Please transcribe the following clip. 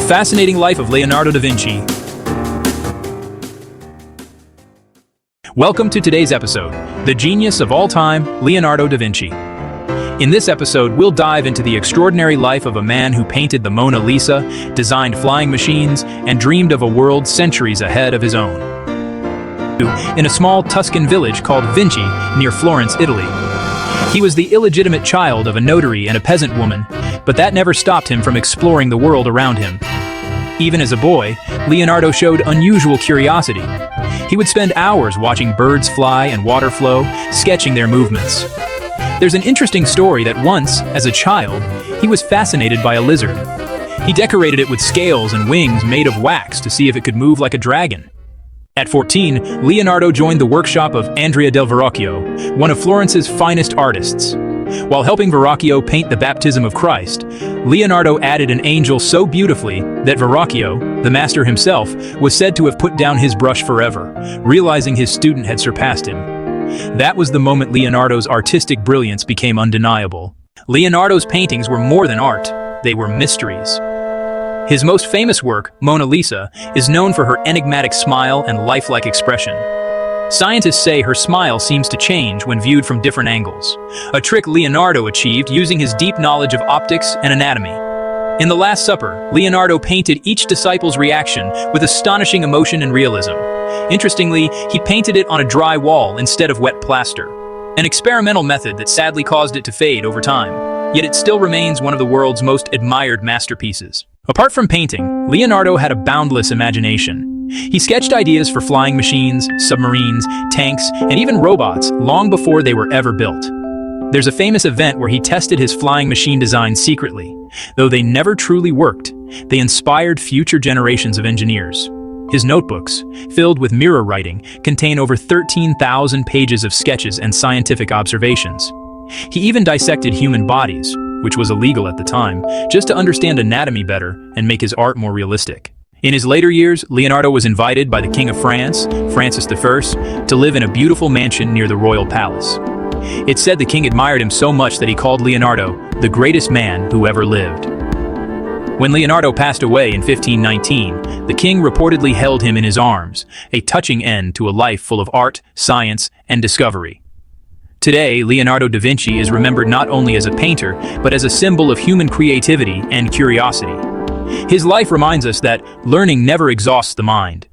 fascinating life of Leonardo da Vinci. Welcome to today's episode, the genius of all time, Leonardo da Vinci. In this episode, we'll dive into the extraordinary life of a man who painted the Mona Lisa, designed flying machines, and dreamed of a world centuries ahead of his own. In a small Tuscan village called Vinci, near Florence, Italy. He was the illegitimate child of a notary and a peasant woman, but that never stopped him from exploring the world around him. Even as a boy, Leonardo showed unusual curiosity. He would spend hours watching birds fly and water flow, sketching their movements. There's an interesting story that once, as a child, he was fascinated by a lizard. He decorated it with scales and wings made of wax to see if it could move like a dragon. At 14, Leonardo joined the workshop of Andrea del Verrocchio, one of Florence's finest artists. While helping Verrocchio paint the baptism of Christ, Leonardo added an angel so beautifully that Verrocchio, the master himself, was said to have put down his brush forever, realizing his student had surpassed him. That was the moment Leonardo's artistic brilliance became undeniable. Leonardo's paintings were more than art, they were mysteries. His most famous work, Mona Lisa, is known for her enigmatic smile and lifelike expression. Scientists say her smile seems to change when viewed from different angles, a trick Leonardo achieved using his deep knowledge of optics and anatomy. In The Last Supper, Leonardo painted each disciple's reaction with astonishing emotion and realism. Interestingly, he painted it on a dry wall instead of wet plaster, an experimental method that sadly caused it to fade over time, yet it still remains one of the world's most admired masterpieces. Apart from painting, Leonardo had a boundless imagination. He sketched ideas for flying machines, submarines, tanks, and even robots long before they were ever built. There's a famous event where he tested his flying machine designs secretly. Though they never truly worked, they inspired future generations of engineers. His notebooks, filled with mirror writing, contain over 13,000 pages of sketches and scientific observations. He even dissected human bodies, which was illegal at the time, just to understand anatomy better and make his art more realistic. In his later years, Leonardo was invited by the King of France, Francis I, to live in a beautiful mansion near the royal palace. It's said the king admired him so much that he called Leonardo the greatest man who ever lived. When Leonardo passed away in 1519, the king reportedly held him in his arms, a touching end to a life full of art, science, and discovery. Today, Leonardo da Vinci is remembered not only as a painter, but as a symbol of human creativity and curiosity. His life reminds us that learning never exhausts the mind.